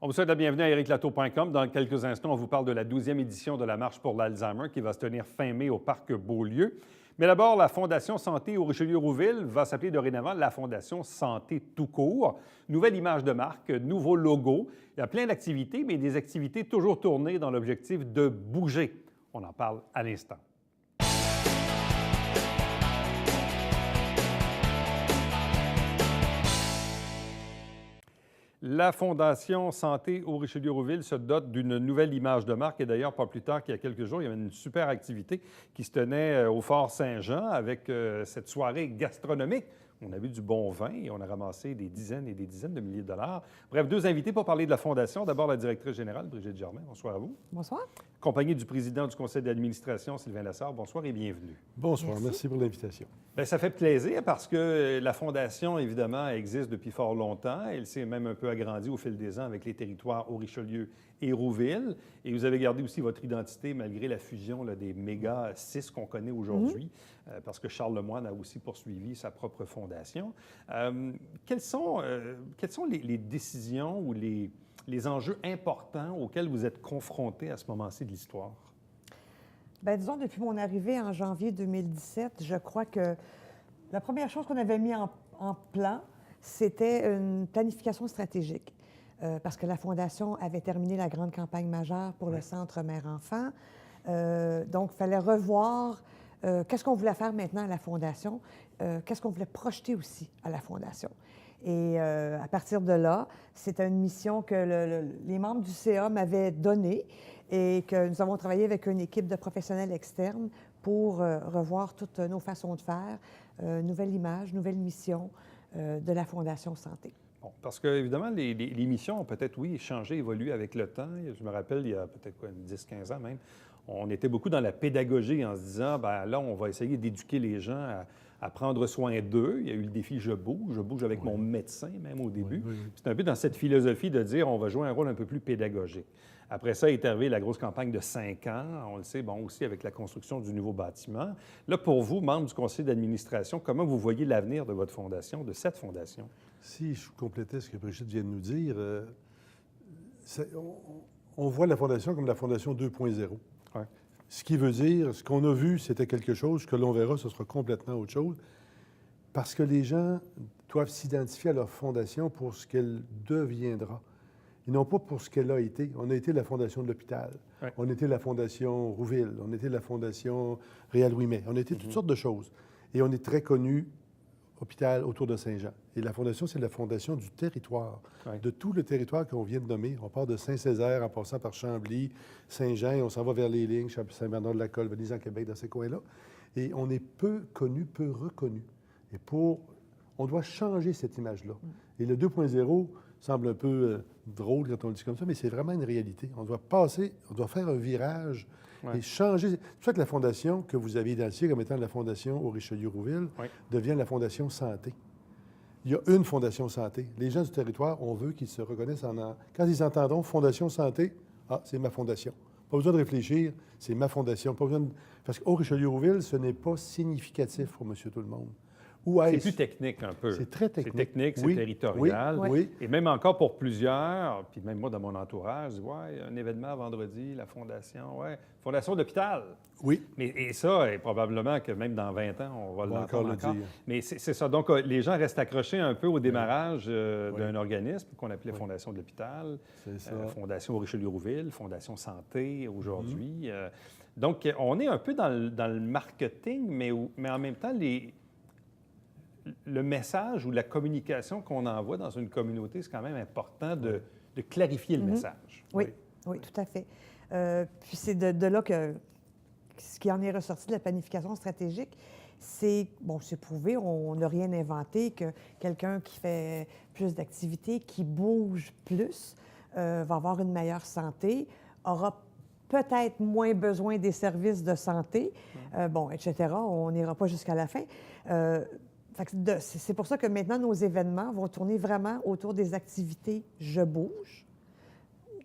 On vous souhaite la bienvenue à ericlato.com. Dans quelques instants, on vous parle de la 12e édition de la Marche pour l'Alzheimer qui va se tenir fin mai au Parc Beaulieu. Mais d'abord, la Fondation Santé au Richelieu-Rouville va s'appeler dorénavant la Fondation Santé tout court. Nouvelle image de marque, nouveau logo. Il y a plein d'activités, mais des activités toujours tournées dans l'objectif de bouger. On en parle à l'instant. La Fondation Santé au Richelieu-Rouville se dote d'une nouvelle image de marque. Et d'ailleurs, pas plus tard qu'il y a quelques jours, il y avait une super activité qui se tenait au Fort Saint-Jean avec cette soirée gastronomique. On a bu du bon vin et on a ramassé des dizaines et des dizaines de milliers de dollars. Bref, deux invités pour parler de la Fondation. D'abord, la directrice générale, Brigitte Germain. Bonsoir à vous. Bonsoir. Accompagnée du président du conseil d'administration, Sylvain Lassard. Bonsoir et bienvenue. Bonsoir. Merci pour l'invitation. Bien, ça fait plaisir parce que la Fondation, évidemment, existe depuis fort longtemps. Elle s'est même un peu agrandie au fil des ans avec les territoires au Richelieu et Rouville. Et vous avez gardé aussi votre identité malgré la fusion là, des méga 6 qu'on connaît aujourd'hui, parce que Charles Lemoine a aussi poursuivi sa propre fondation. Quelles sont les décisions ou les enjeux importants auxquels vous êtes confrontés à ce moment-ci de l'histoire? Bien, disons, depuis mon arrivée en janvier 2017, je crois que la première chose qu'on avait mis en plan, c'était une planification stratégique. Parce que la Fondation avait terminé la grande campagne majeure pour le Centre Mère-Enfant. Donc, il fallait revoir qu'est-ce qu'on voulait faire maintenant à la Fondation, qu'est-ce qu'on voulait projeter aussi à la Fondation. Et à partir de là, c'était une mission que les membres du CA m'avaient donnée et que nous avons travaillé avec une équipe de professionnels externes pour revoir toutes nos façons de faire, nouvelle image, nouvelle mission de la Fondation Santé. Bon, parce que, évidemment, les missions ont peut-être, oui, changé, évolué avec le temps. Je me rappelle, il y a peut-être 10-15 ans même, on était beaucoup dans la pédagogie en se disant, bien là, on va essayer d'éduquer les gens à prendre soin d'eux. Il y a eu le défi Je bouge avec mon médecin même au début. C'est un peu dans cette philosophie de dire, on va jouer un rôle un peu plus pédagogique. Après ça est arrivé la grosse campagne de 5 ans, on le sait, bon, aussi avec la construction du nouveau bâtiment. Là, pour vous, membre du conseil d'administration, comment vous voyez l'avenir de votre fondation, de cette fondation? Si je complétais ce que Brigitte vient de nous dire, on voit la Fondation comme la Fondation 2.0. Ouais. Ce qui veut dire, ce qu'on a vu, c'était quelque chose, ce que l'on verra, ce sera complètement autre chose, parce que les gens doivent s'identifier à leur fondation pour ce qu'elle deviendra, et non pas pour ce qu'elle a été. On a été la Fondation de l'hôpital, on était la Fondation Rouville, on était la Fondation Réal-Ouimet, on était toutes sortes de choses. Et on est très connus, hôpital autour de Saint-Jean. Et la Fondation, c'est la fondation du territoire, de tout le territoire qu'on vient de nommer. On part de Saint-Césaire en passant par Chambly, Saint-Jean, et on s'en va vers les lignes, Saint-Bernard-de-la-Colle, Venise en Québec, dans ces coins-là. Et on est peu connus, peu reconnus. Et on doit changer cette image-là. Et le 2.0 semble un peu drôle quand on le dit comme ça, mais c'est vraiment une réalité. On doit faire un virage et changer. C'est pour ça que la fondation que vous avez identifiée comme étant la Fondation au Richelieu-Rouville devient la Fondation Santé. Il y a une Fondation Santé. Les gens du territoire, on veut qu'ils se reconnaissent Quand ils entendront Fondation Santé, c'est ma fondation. Pas besoin de réfléchir, c'est ma fondation. Pas besoin Parce qu'au Richelieu-Rouville, ce n'est pas significatif pour monsieur tout le monde. C'est plus technique un peu. C'est très technique. C'est technique, c'est territorial. Oui. Et même encore pour plusieurs, puis même moi dans mon entourage, je dis, un événement vendredi, la Fondation, Fondation d'hôpital. Oui. Et ça, et probablement que même dans 20 ans, on va l'entendre encore. Dire. Mais c'est ça. Donc, les gens restent accrochés un peu au démarrage d'un organisme qu'on appelait Fondation de l'hôpital, Fondation au Richelieu-Rouville, Fondation Santé aujourd'hui. Donc, on est un peu dans le marketing, mais en même temps, le message ou la communication qu'on envoie dans une communauté, c'est quand même important de clarifier le message. Oui, tout à fait. Puis c'est de là que ce qui en est ressorti de la planification stratégique, c'est prouvé, on n'a rien inventé, que quelqu'un qui fait plus d'activités, qui bouge plus, va avoir une meilleure santé, aura peut-être moins besoin des services de santé, etc. On n'ira pas jusqu'à la fin. C'est pour ça que maintenant, nos événements vont tourner vraiment autour des activités « Je bouge ».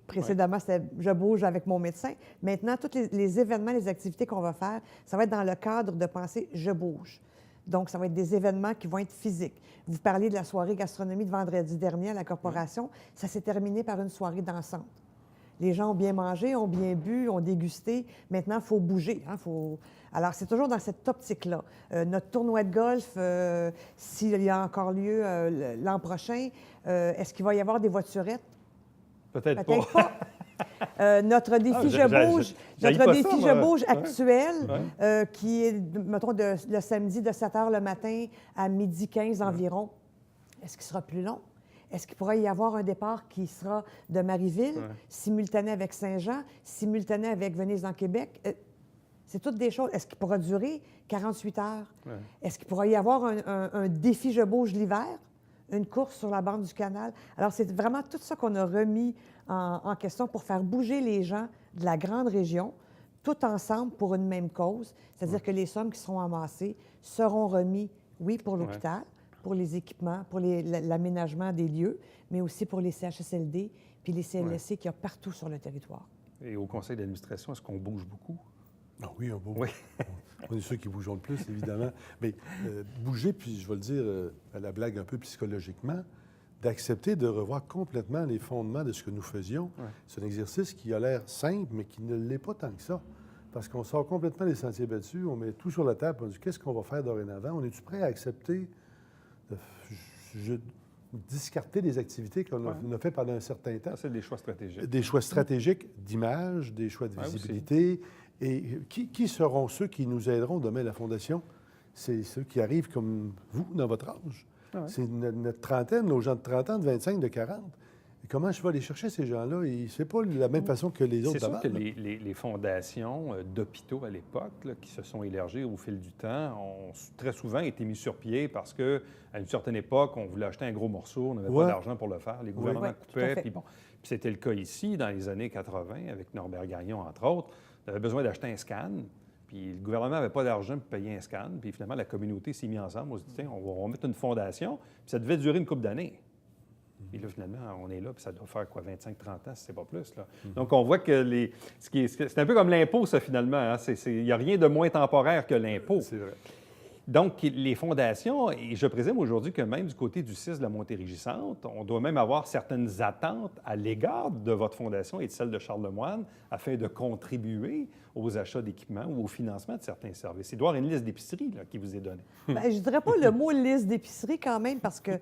Précédemment, c'était « Je bouge avec mon médecin ». Maintenant, tous les événements, les activités qu'on va faire, ça va être dans le cadre de penser « Je bouge ». Donc, ça va être des événements qui vont être physiques. Vous parliez de la soirée gastronomie de vendredi dernier à la Corporation. Ça s'est terminé par une soirée dansante. Les gens ont bien mangé, ont bien bu, ont dégusté. Maintenant, il faut bouger. Alors, c'est toujours dans cette optique-là. Notre tournoi de golf, s'il y a encore lieu l'an prochain, est-ce qu'il va y avoir des voiturettes? Peut-être Peut-être pas. pas. Notre défi Je bouge actuel, qui est, mettons, le samedi de 7 h le matin à 12h15 environ, est-ce qu'il sera plus long? Est-ce qu'il pourrait y avoir un départ qui sera de Marieville, simultané avec Saint-Jean, simultané avec Venise en Québec? C'est toutes des choses. Est-ce qu'il pourra durer 48 heures? Est-ce qu'il pourra y avoir un défi Je bouge l'hiver? Une course sur la bande du canal? Alors, c'est vraiment tout ça qu'on a remis en question pour faire bouger les gens de la grande région, tout ensemble pour une même cause. C'est-à-dire que les sommes qui seront amassées seront remises, oui, pour l'hôpital, pour les équipements, pour l'aménagement des lieux, mais aussi pour les CHSLD puis les CLSC qu'il y a partout sur le territoire. Et au conseil d'administration, est-ce qu'on bouge beaucoup? Ah oui, on bouge. Oui. On est ceux qui bougeons le plus, évidemment. Mais bouger, puis je vais le dire à la blague un peu psychologiquement, d'accepter de revoir complètement les fondements de ce que nous faisions. C'est un exercice qui a l'air simple, mais qui ne l'est pas tant que ça. Parce qu'on sort complètement des sentiers battus, on met tout sur la table, on dit qu'est-ce qu'on va faire dorénavant? On est-tu prêt à accepter de discarter des activités qu'on a fait pendant un certain temps? C'est des choix stratégiques. Des choix stratégiques d'image, des choix de visibilité. Et qui seront ceux qui nous aideront demain à la Fondation? C'est ceux qui arrivent comme vous, dans votre âge. C'est notre trentaine, nos gens de 30 ans, de 25, de 40. Et comment je vais aller chercher ces gens-là? C'est pas de la même façon que les autres. C'est sûr que les fondations d'hôpitaux à l'époque, qui se sont élargies au fil du temps, ont très souvent été mis sur pied parce qu'à une certaine époque, on voulait acheter un gros morceau, on n'avait pas d'argent pour le faire, les gouvernements coupaient. Puis c'était le cas ici, dans les années 80, avec Norbert Gagnon, entre autres. On avait besoin d'acheter un scan. Puis le gouvernement n'avait pas d'argent pour payer un scan. Puis finalement, la communauté s'est mise ensemble. On s'est dit, tiens, on va mettre une fondation. Puis ça devait durer une couple d'années. Puis là, finalement, on est là, puis ça doit faire quoi, 25-30 ans, si c'est pas plus. Là. Donc, on voit que c'est un peu comme l'impôt, ça, finalement. Hein? Il n'y a rien de moins temporaire que l'impôt. C'est vrai. Donc, les fondations, et je présume aujourd'hui que même du côté du CIS de la Montérégie-Centre, on doit même avoir certaines attentes à l'égard de votre fondation et de celle de Charles-Lemoine afin de contribuer aux achats d'équipements ou au financement de certains services. Il doit y avoir une liste d'épicerie qui vous est donnée. Bien, je ne dirais pas le mot liste d'épicerie quand même, parce que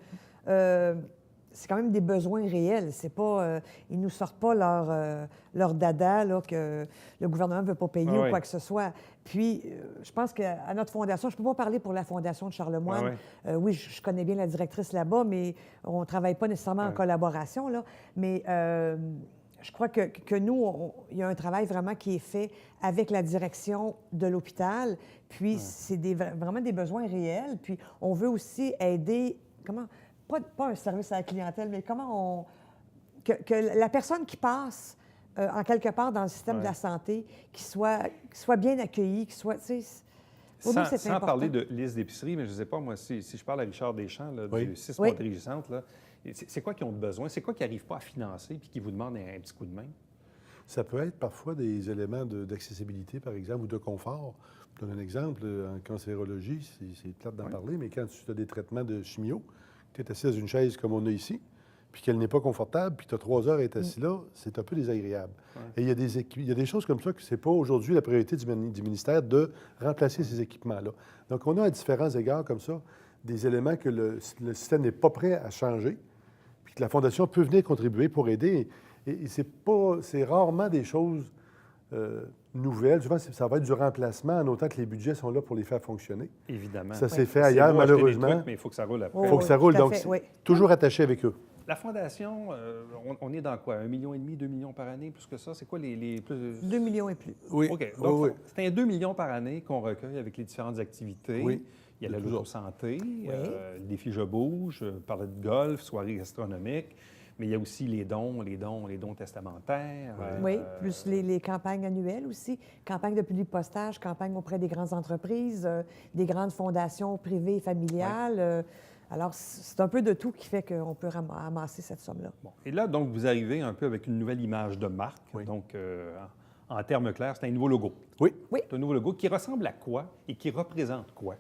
c'est quand même des besoins réels. C'est pas, ils ne nous sortent pas leur dada là, que le gouvernement ne veut pas payer ou quoi que ce soit. Puis, je pense qu'à notre fondation, je ne peux pas parler pour la fondation de Charlemagne. Oui, je connais bien la directrice là-bas, mais on ne travaille pas nécessairement en collaboration. Là. Mais je crois que nous, il y a un travail vraiment qui est fait avec la direction de l'hôpital. Puis, c'est vraiment des besoins réels. Puis, on veut aussi aider... Pas un service à la clientèle, mais comment que la personne qui passe en quelque part dans le système de la santé, qui soit bien accueillie, qui soit... Sans parler de liste d'épicerie, mais je ne sais pas, moi, si je parle à Richard Deschamps là, du 6 Montérégie-Centre, là, c'est quoi qu'ils ont de besoin? C'est quoi qu'ils n'arrivent pas à financer puis qui vous demandent un petit coup de main? Ça peut être parfois des éléments d'accessibilité, par exemple, ou de confort. Je donne un exemple. En cancérologie, c'est plate d'en parler, mais quand tu as des traitements de chimio, tu es assis dans une chaise comme on a ici, puis qu'elle n'est pas confortable, puis tu as 3 heures à être assis là, c'est un peu désagréable. Et il y a des choses comme ça que c'est pas aujourd'hui la priorité du ministère de remplacer ces équipements-là. Donc, on a à différents égards comme ça des éléments que le système n'est pas prêt à changer, puis que la Fondation peut venir contribuer pour aider. Et c'est rarement des choses nouvelles. Souvent, ça va être du remplacement, en autant que les budgets sont là pour les faire fonctionner. Évidemment. Ça s'est fait ailleurs, malheureusement. Trucs, mais il faut que ça roule après. Il faut que ça roule, donc toujours attaché avec eux. La Fondation, on est dans quoi? 1,5 million, 2 millions par année, plus que ça? C'est quoi les plus... 2 millions et plus. Oui. OK. Donc, c'est un 2 millions par année qu'on recueille avec les différentes activités. Oui. Il y a la loto-santé, le défi Je bouge, parler de golf, soirée gastronomique. Mais il y a aussi les dons testamentaires. Oui, plus les campagnes annuelles aussi. Campagnes de publipostage, campagnes auprès des grandes entreprises, des grandes fondations privées et familiales. Alors, c'est un peu de tout qui fait qu'on peut amasser cette somme-là. Bon. Et là, donc, vous arrivez un peu avec une nouvelle image de marque. Oui. Donc, en termes clairs, c'est un nouveau logo. Oui. C'est un nouveau logo qui ressemble à quoi et qui représente quoi?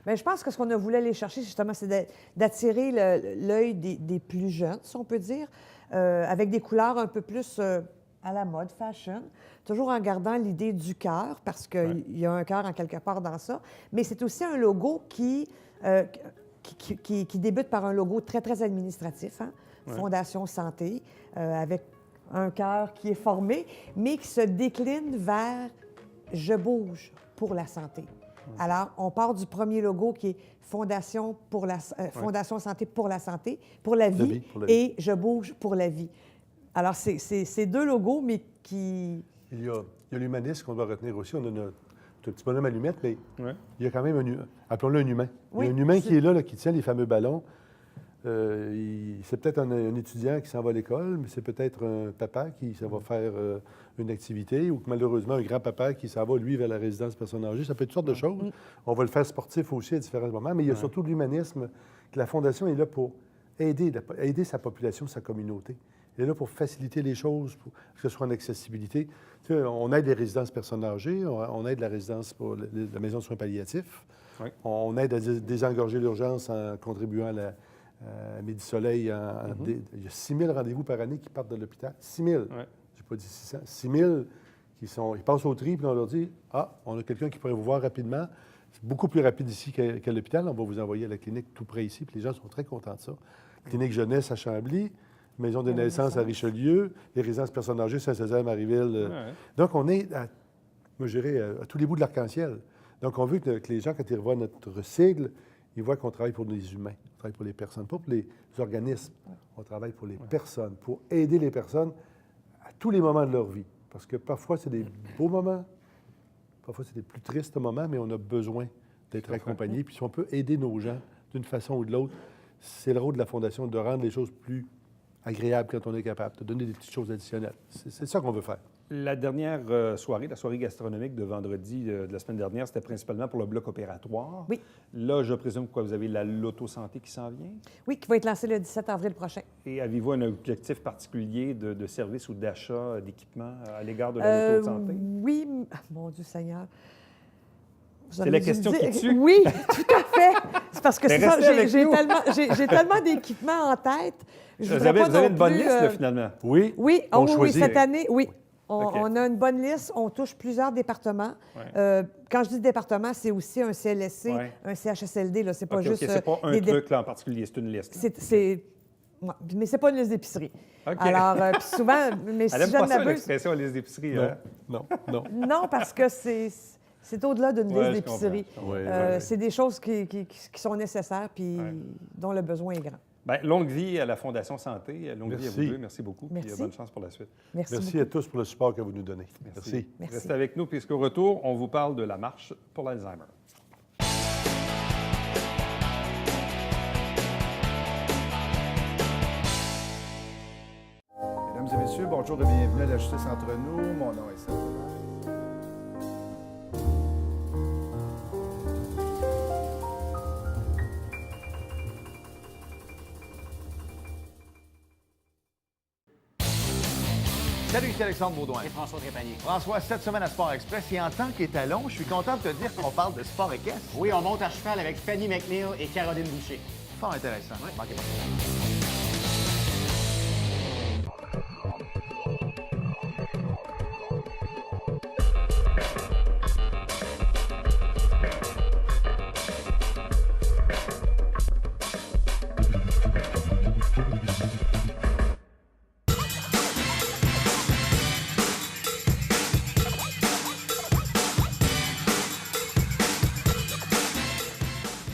Bien, je pense que ce qu'on a voulu aller chercher, justement, c'est d'attirer l'œil des plus jeunes, si on peut dire, avec des couleurs un peu plus à la mode, fashion, toujours en gardant l'idée du cœur, parce qu'il y a un cœur en quelque part dans ça. Mais c'est aussi un logo qui débute par un logo très, très administratif, hein? Fondation Santé, avec un cœur qui est formé, mais qui se décline vers « Je bouge pour la santé ». Alors, on part du premier logo qui est Fondation Santé pour la santé, pour la vie, pour la vie. et Je bouge pour la vie. Alors, c'est deux logos, mais qui... Il y a l'humanisme qu'on doit retenir aussi. On a notre petit bonhomme allumette, mais Ouais. il y a quand même appelons-le un humain. Oui, il y a un humain qui est là, qui tient les fameux ballons. C'est peut-être un étudiant qui s'en va à l'école, mais c'est peut-être un papa qui s'en va faire une activité, ou malheureusement un grand-papa qui s'en va, lui, vers la résidence personnes âgées. Ça peut être toutes sortes de choses. On va le faire sportif aussi à différents moments, mais il y a surtout l'humanisme, que la Fondation est là pour aider sa population, sa communauté. Elle est là pour faciliter les choses, pour que ce soit en accessibilité. Tu sais, on aide les résidences personnes âgées, on aide la résidence pour la maison de soins palliatifs. Oui. On aide à désengorger l'urgence en contribuant à la Midi-Soleil. Il y a 6 000 rendez-vous par année qui partent de l'hôpital. 6 000. Ouais. J'ai pas dit 600. 6 000 ils passent au tri, puis on leur dit « Ah, on a quelqu'un qui pourrait vous voir rapidement. C'est beaucoup plus rapide ici qu'à l'hôpital. On va vous envoyer à la clinique tout près ici. » Puis les gens sont très contents de ça. Clinique jeunesse à Chambly, maison de naissance à Richelieu, les résidences personnes âgées Saint-Césaire, Marieville. Donc, on est, moi, je dirais, à tous les bouts de l'arc-en-ciel. Donc, on veut que les gens, quand ils revoient notre sigle, ils voient qu'on travaille pour les humains, on travaille pour les personnes, pas pour les organismes. On travaille pour les personnes, pour aider les personnes à tous les moments de leur vie. Parce que parfois, c'est des beaux moments, parfois, c'est des plus tristes moments, mais on a besoin d'être accompagnés. Puis si on peut aider nos gens d'une façon ou de l'autre, c'est le rôle de la Fondation de rendre les choses plus agréables quand on est capable, de donner des petites choses additionnelles. C'est ça qu'on veut faire. La dernière soirée, la soirée gastronomique de vendredi de la semaine dernière, c'était principalement pour le bloc opératoire. Oui. Là, je présume que vous avez la Loto-Santé qui s'en vient. Oui, qui va être lancé le 17 avril prochain. Et avez-vous un objectif particulier de service ou d'achat d'équipement à l'égard de la Loto-Santé? Oui, mon Dieu Seigneur. C'est la question qui tue. Oui, tout à fait. C'est parce que Mais c'est ça, restez avec j'ai tellement d'équipements en tête. Vous avez une bonne liste, là, finalement. Oui? Oui, oui, cette année, oui. OK. On a une bonne liste, on touche plusieurs départements. Quand je dis département, c'est aussi un CLSC, un CHSLD, là, c'est pas juste... C'est pas un truc là, en particulier, c'est une liste. Mais c'est pas une liste d'épicerie. OK. Alors, puis souvent... Mais si Elle aime je pas ça, n'abuse... l'expression liste d'épicerie. Hein? Non. Non, parce que c'est au-delà d'une liste d'épicerie. C'est des choses qui sont nécessaires puis dont le besoin est grand. Bien, longue vie à la Fondation Santé. Longue vie à vous deux. Merci beaucoup. Merci. Puis bonne chance pour la suite. Merci à tous pour le support que vous nous donnez. Merci. Restez avec nous, puisqu'au retour, on vous parle de la marche pour l'Alzheimer. Mesdames et messieurs, bonjour et bienvenue à la Justice entre nous. Mon nom est Serge. Salut, ici Alexandre Baudouin. Et François Trépanier. François, cette semaine à Sport Express, et en tant qu'étalon, je suis content de te dire qu'on parle de sport équestre. Oui, on monte à cheval avec Fanny McNeil et Caroline Boucher. Fort intéressant. Oui. Manquez pas.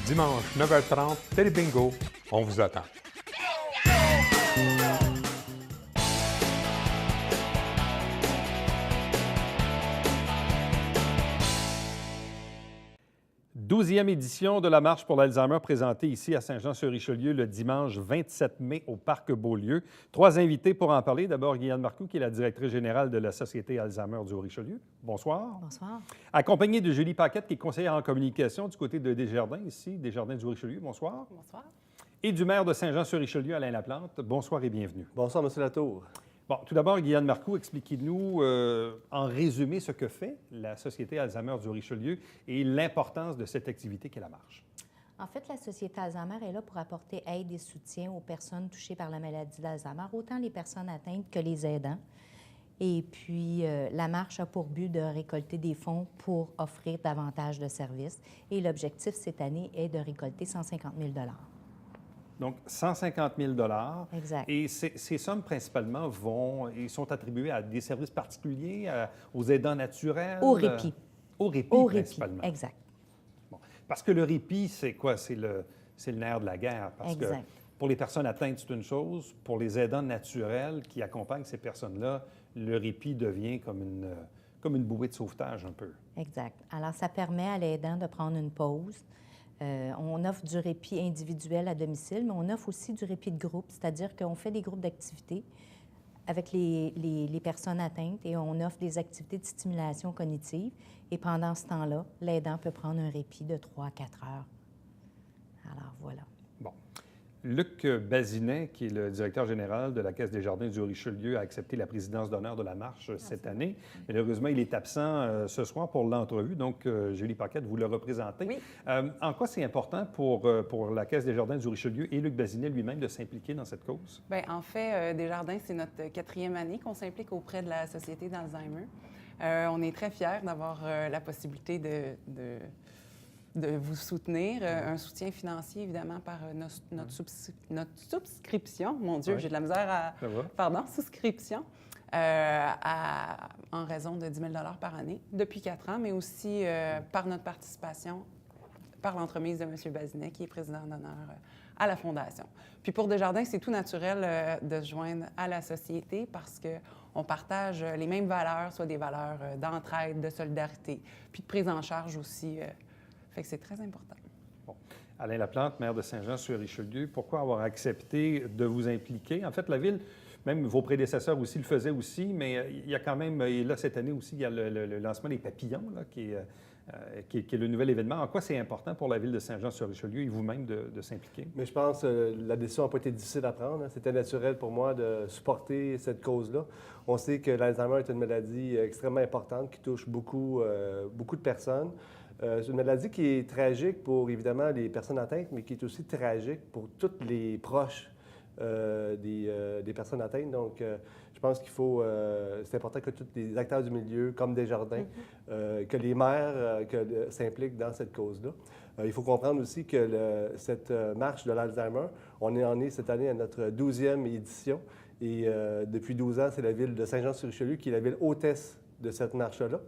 Dimanche, 9h30, Télé Bingo, on vous attend. Douzième édition de la Marche pour l'Alzheimer présentée ici à Saint-Jean-sur-Richelieu le dimanche 27 mai au Parc Beaulieu. 3 invités pour en parler. D'abord, Guyane Marcoux, qui est la directrice générale de la Société Alzheimer du Haut-Richelieu. Bonsoir. Bonsoir. Accompagnée de Julie Paquette, qui est conseillère en communication du côté de Desjardins, ici, Desjardins du Haut-Richelieu. Bonsoir. Bonsoir. Et du maire de Saint-Jean-sur-Richelieu, Alain Laplante. Bonsoir et bienvenue. Bonsoir, M. Latour. Bon, tout d'abord, Guyane Marcoux, expliquez-nous en résumé ce que fait la Société Alzheimer du Haut-Richelieu et l'importance de cette activité qu'est la marche. En fait, la Société Alzheimer est là pour apporter aide et soutien aux personnes touchées par la maladie d'Alzheimer, autant les personnes atteintes que les aidants. Et puis, la marche a pour but de récolter des fonds pour offrir davantage de services. Et l'objectif cette année est de récolter 150 000 $. Donc, 150 000 $ Exact. Et ces sommes, principalement, ils sont attribuées à des services particuliers, aux aidants naturels? Au répit. Au répit, Au répit, principalement. exact. Bon. Parce que le répit, c'est quoi? C'est le nerf de la guerre. Parce Exact. que pour les personnes atteintes, c'est une chose. Pour les aidants naturels qui accompagnent ces personnes-là, le répit devient comme une bouée de sauvetage, un peu. Exact. Alors, ça permet à l'aidant de prendre une pause. On offre du répit individuel à domicile, mais on offre aussi du répit de groupe, c'est-à-dire qu'on fait des groupes d'activités avec les personnes atteintes et on offre des activités de stimulation cognitive. Et pendant ce temps-là, l'aidant peut prendre un répit de 3 à 4 heures. Alors, voilà. Bon. Luc Bazinet, qui est le directeur général de la Caisse des Jardins du Richelieu, a accepté la présidence d'honneur de la marche cette année. Malheureusement, il est absent ce soir pour l'entrevue. Donc, Julie Paquette, vous le représentez. Oui. En quoi c'est important pour la Caisse des Jardins du Richelieu et Luc Bazinet lui-même de s'impliquer dans cette cause? Bien, en fait, Desjardins, c'est notre 4e année qu'on s'implique auprès de la Société d'Alzheimer. On est très fiers d'avoir la possibilité de vous soutenir. Un soutien financier, évidemment, par notre souscription. Mon Dieu, Ouais. j'ai de la misère à... Ça va? Pardon, souscription. En raison de 10 000 $ par année, depuis 4 ans, mais aussi par notre participation, par l'entremise de M. Bazinet, qui est président d'honneur à la Fondation. Puis pour Desjardins, c'est tout naturel de se joindre à la société parce qu'on partage les mêmes valeurs, soit des valeurs d'entraide, de solidarité, puis de prise en charge aussi. Fait que c'est très important. Bon. Alain Laplante, maire de Saint-Jean-sur-Richelieu, pourquoi avoir accepté de vous impliquer? En fait, la Ville, même vos prédécesseurs aussi le faisaient aussi, mais il y a quand même, et là, cette année aussi, il y a le lancement des papillons, là, qui est le nouvel événement. En quoi c'est important pour la Ville de Saint-Jean-sur-Richelieu et vous-même de s'impliquer? Mais je pense que la décision n'a pas été difficile à prendre. C'était naturel pour moi de supporter cette cause-là. On sait que l'Alzheimer est une maladie extrêmement importante qui touche beaucoup de personnes. C'est une maladie qui est tragique pour, évidemment, les personnes atteintes, mais qui est aussi tragique pour tous les proches des personnes atteintes. Donc, je pense qu'il faut... c'est important que tous les acteurs du milieu, comme Desjardins, que les maires s'impliquent dans cette cause-là. Il faut comprendre aussi que cette marche de l'Alzheimer, on est cette année à notre 12e édition. Et depuis 12 ans, c'est la Ville de Saint-Jean-sur-Richelieu qui est la ville hôtesse de cette marche-là.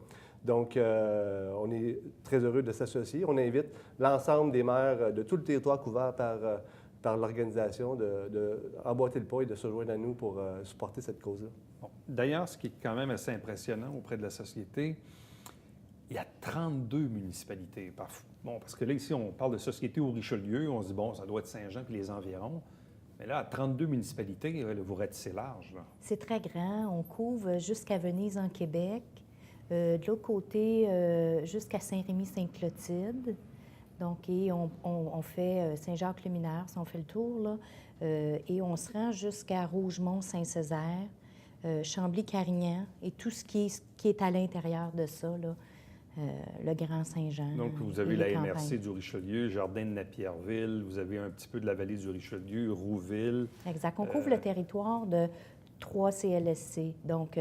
Donc, on est très heureux de s'associer. On invite l'ensemble des maires de tout le territoire couvert par l'organisation d'emboîter le pas et de se joindre à nous pour supporter cette cause-là. Bon. D'ailleurs, ce qui est quand même assez impressionnant auprès de la société, il y a 32 municipalités. Bon, parce que là, ici, on parle de société au Richelieu, on se dit, bon, ça doit être Saint-Jean puis les environs. Mais là, à 32 municipalités, là, vous ratissez large, là. C'est très grand. On couvre jusqu'à Venise, en Québec. De l'autre côté, jusqu'à Saint-Rémy-Sainte-Clotilde. Donc, et on fait Saint-Jacques-le-Mineur, si on fait le tour, là. Et on se rend jusqu'à Rougemont-Saint-Césaire, Chambly-Carignan et tout ce qui est à l'intérieur de ça, là, le Grand Saint-Jean. Donc, vous et avez les la MRC campagnes. du Richelieu, Jardin de Napierville, vous avez un petit peu de la vallée du Richelieu, Rouville. Exact. On couvre le territoire de 3 CLSC. Donc,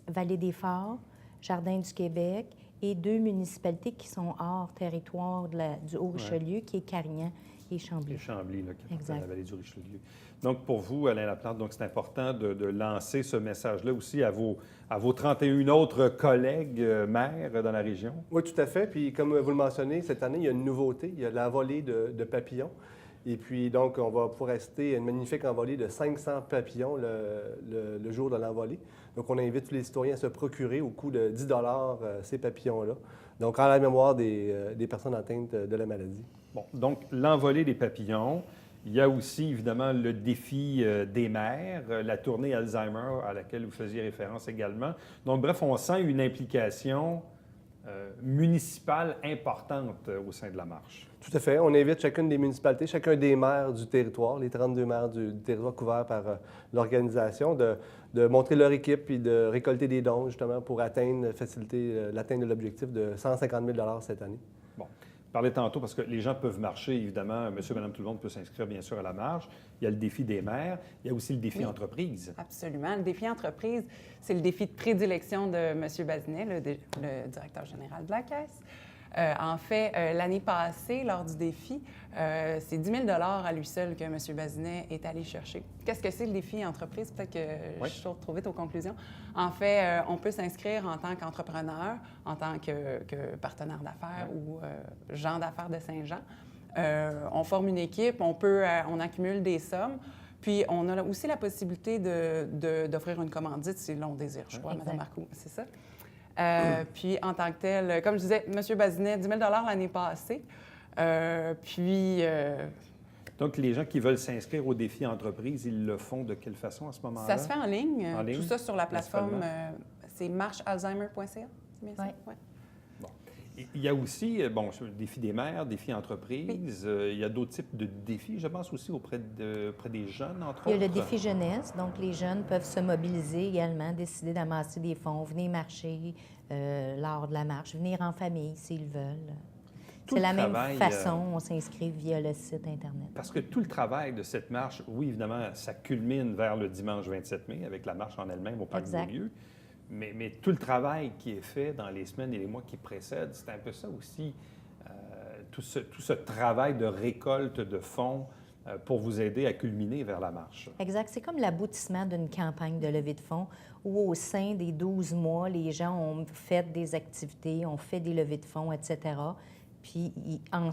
Vallée des Forts, Jardin du Québec et 2 municipalités qui sont hors territoire du Haut-Richelieu, qui est Carignan et Chambly. Et Chambly, là, qui est Exact. dans la vallée du Richelieu. Donc, pour vous, Alain Laplante, donc c'est important de lancer ce message-là aussi à vos 31 autres collègues maires dans la région. Oui, tout à fait. Puis, comme vous le mentionnez, cette année, il y a une nouveauté. Il y a l'envolée de papillons. Et puis, donc, on va pouvoir assister à une magnifique envolée de 500 papillons le jour de l'envolée. Donc, on invite tous les citoyens à se procurer au coût de 10 ces papillons-là. Donc, en la mémoire des personnes atteintes de la maladie. Bon, donc, l'envolée des papillons. Il y a aussi, évidemment, le défi des maires, la tournée Alzheimer à laquelle vous faisiez référence également. Donc, bref, on sent une implication municipale importante au sein de la marche. Tout à fait. On invite chacune des municipalités, chacun des maires du territoire, les 32 maires du territoire couverts par l'organisation, de montrer leur équipe et de récolter des dons, justement, pour faciliter l'atteinte de l'objectif de 150 000 $ cette année. Bon. parlais tantôt, parce que les gens peuvent marcher, évidemment, monsieur, madame, tout le monde peut s'inscrire, bien sûr, à la marche. Il y a le défi des maires. Il y a aussi le défi entreprise. Absolument. Le défi entreprise, c'est le défi de prédilection de M. Bazinet, le directeur général de la Caisse. En fait, l'année passée, lors du défi, c'est 10 000 à lui seul que M. Bazinet est allé chercher. Qu'est-ce que c'est le défi entreprise? Peut-être que je suis trop vite aux conclusions. En fait, on peut s'inscrire en tant qu'entrepreneur, en tant que partenaire d'affaires ou gens d'affaires de Saint-Jean. On forme une équipe, on accumule des sommes. Puis, on a aussi la possibilité d'offrir une commandite si l'on désire. Je crois, Mme Marcoux, c'est ça? Puis, en tant que tel, comme je disais, M. Bazinet, 10 000 l'année passée. Donc, les gens qui veulent s'inscrire au défi entreprise, ils le font de quelle façon à ce moment-là? Ça se fait en ligne. En ligne? Tout ça sur la plateforme, c'est marchealzheimer.ca. C'est bien ça? Oui. Bon. Il y a aussi, le défi des maires, défi entreprise. Il y a d'autres types de défis, je pense aussi auprès des jeunes, entre autres. Il y a le défi jeunesse, donc les jeunes peuvent se mobiliser également, décider d'amasser des fonds, venir marcher lors de la marche, venir en famille s'ils veulent. C'est la même façon, on s'inscrit via le site Internet. Parce que tout le travail de cette marche, oui, évidemment, ça culmine vers le dimanche 27 mai avec la marche en elle-même au Parc Beaulieu. Mais tout le travail qui est fait dans les semaines et les mois qui précèdent, c'est un peu ça aussi, tout ce travail de récolte de fonds pour vous aider à culminer vers la marche. Exact. C'est comme l'aboutissement d'une campagne de levée de fonds où, au sein des 12 mois, les gens ont fait des activités, ont fait des levées de fonds, etc. Puis,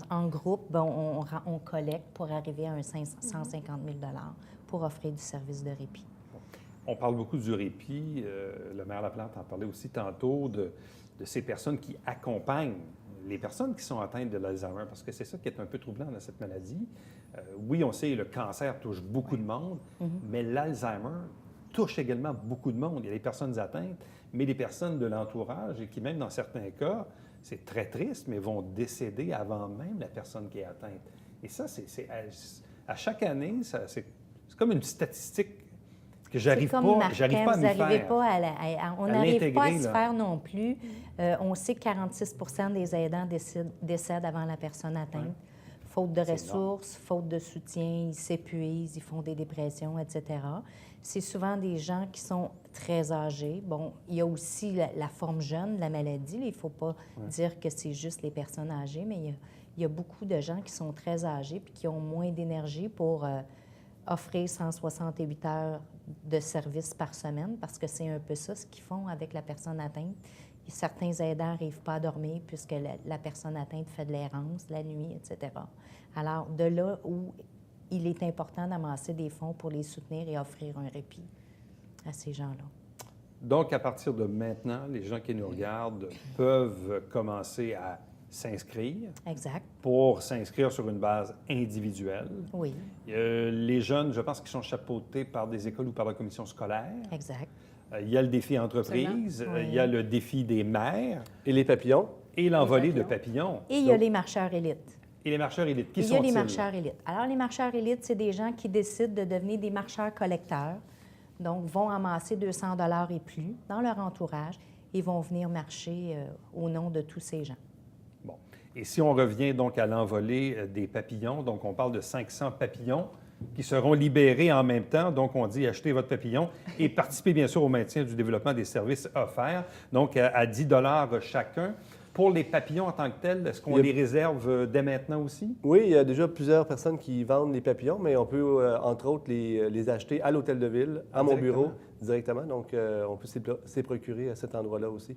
en groupe, on collecte pour arriver à un 150 000 pour offrir du service de répit. On parle beaucoup du répit. Le maire Laplante en parlait aussi tantôt de ces personnes qui accompagnent les personnes qui sont atteintes de l'Alzheimer, parce que c'est ça qui est un peu troublant dans cette maladie. Oui, on sait que le cancer touche beaucoup de monde, mais l'Alzheimer touche également beaucoup de monde. Il y a les personnes atteintes, mais les personnes de l'entourage et qui, même dans certains cas, c'est très triste, mais vont décéder avant même la personne qui est atteinte. Et ça, à chaque année, c'est comme une statistique que j'arrive pas à m'y faire. On n'arrive pas à se faire non plus. On sait que 46 des aidants décèdent avant la personne atteinte. Ouais. Faute de ressources, faute de soutien, ils s'épuisent, ils font des dépressions, etc. C'est souvent des gens qui sont très âgés. Bon, il y a aussi la forme jeune de la maladie. Il ne faut pas dire que c'est juste les personnes âgées, mais il y a beaucoup de gens qui sont très âgés puis qui ont moins d'énergie pour offrir 168 heures de service par semaine, parce que c'est un peu ça ce qu'ils font avec la personne atteinte. Et certains aidants n'arrivent pas à dormir puisque la personne atteinte fait de l'errance la nuit, etc. Alors, de là où il est important d'amasser des fonds pour les soutenir et offrir un répit à ces gens-là. Donc, à partir de maintenant, les gens qui nous regardent peuvent commencer à s'inscrire. Exact. Pour s'inscrire sur une base individuelle. Oui. Les jeunes, je pense qu'ils sont chapeautés par des écoles ou par la commission scolaire. Exact. Il y a le défi entreprise, il y a le défi des maires. Et les papillons. Et l'envolée de papillons. Et il y a les marcheurs élites. Et les marcheurs élites, qui sont-ils? Il y a les marcheurs élites. Alors, les marcheurs élites, c'est des gens qui décident de devenir des marcheurs collecteurs. Donc, vont amasser 200 $ et plus dans leur entourage et vont venir marcher au nom de tous ces gens. Bon. Et si on revient donc à l'envolée des papillons, donc on parle de 500 papillons qui seront libérés en même temps. Donc, on dit achetez votre papillon et participez bien sûr au maintien du développement des services offerts, donc à 10 $ chacun. Pour les papillons en tant que tels, est-ce qu'on les réserve dès maintenant aussi? Oui, il y a déjà plusieurs personnes qui vendent les papillons, mais on peut, entre autres, les acheter à l'Hôtel de Ville, à mon bureau, directement. Donc, on peut s'y procurer à cet endroit-là aussi.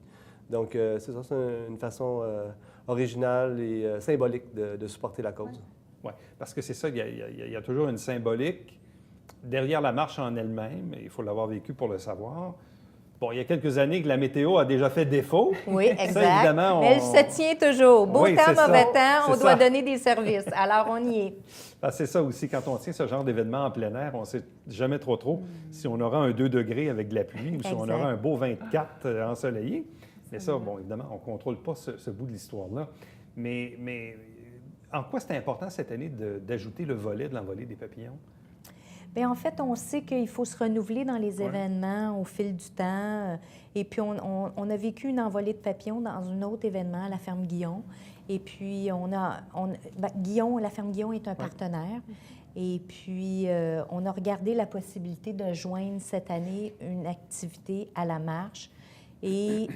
Donc, c'est ça, c'est une façon originale et symbolique de supporter la cause. Oui, parce que c'est ça, il y a toujours une symbolique derrière la marche en elle-même. Il faut l'avoir vécu pour le savoir. Bon, il y a quelques années que la météo a déjà fait défaut. Oui, exact. Ça, évidemment, mais elle se tient toujours. Beau temps, mauvais temps, on doit donner des services. Alors, on y est. C'est ça aussi, quand on tient ce genre d'événement en plein air, on ne sait jamais trop si on aura un 2 degrés avec de la pluie ou si on aura un beau 24 ensoleillé. Mais ça, bon, évidemment, on ne contrôle pas ce bout de l'histoire-là. Mais en quoi c'est important cette année d'ajouter le volet de l'envolée des papillons? Bien, en fait, on sait qu'il faut se renouveler dans les événements au fil du temps. Et puis, on a vécu une envolée de papillons dans un autre événement à la ferme Guillon. Et puis, Guillon, la ferme Guillon est un partenaire. Et puis, on a regardé la possibilité de joindre cette année une activité à la marche et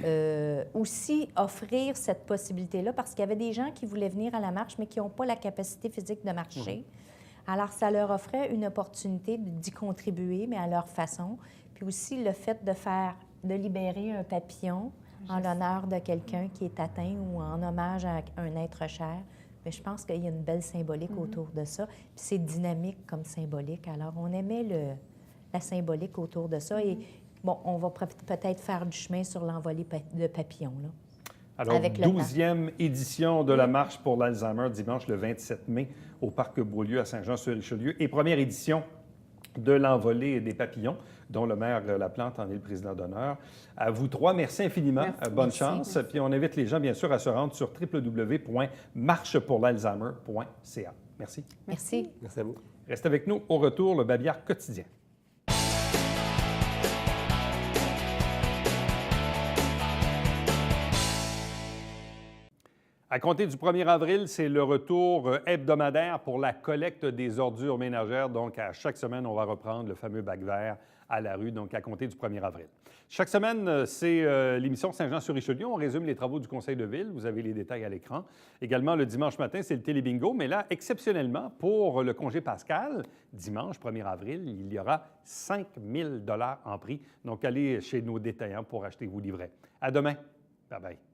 aussi offrir cette possibilité-là parce qu'il y avait des gens qui voulaient venir à la marche, mais qui n'ont pas la capacité physique de marcher. Alors, ça leur offrait une opportunité d'y contribuer, mais à leur façon. Puis aussi, le fait de libérer un papillon en l'honneur de quelqu'un qui est atteint ou en hommage à un être cher. Mais je pense qu'il y a une belle symbolique autour de ça. Puis c'est dynamique comme symbolique. Alors, on aimait la symbolique autour de ça. Et bon, on va peut-être faire du chemin sur l'envolée de papillons, là. Alors, 12e édition de la Marche pour l'Alzheimer, dimanche le 27 mai au Parc Beaulieu à Saint-Jean-sur-Richelieu. Et première édition de l'envolée des papillons, dont le maire Laplante en est le président d'honneur. À vous trois, merci infiniment. Merci. Bonne chance. Merci. Puis on invite les gens, bien sûr, à se rendre sur www.marchepourlalzheimer.ca. Merci. Merci. Merci à vous. Restez avec nous. Au retour, le Babillard quotidien. À compter du 1er avril, c'est le retour hebdomadaire pour la collecte des ordures ménagères. Donc, à chaque semaine, on va reprendre le fameux bac vert à la rue, donc à compter du 1er avril. Chaque semaine, c'est l'émission Saint-Jean-sur-Richelieu. On résume les travaux du Conseil de ville. Vous avez les détails à l'écran. Également, le dimanche matin, c'est le télébingo. Mais là, exceptionnellement, pour le congé pascal, dimanche 1er avril, il y aura 5 000 $ en prix. Donc, allez chez nos détaillants pour acheter vos livrets. À demain. Bye-bye.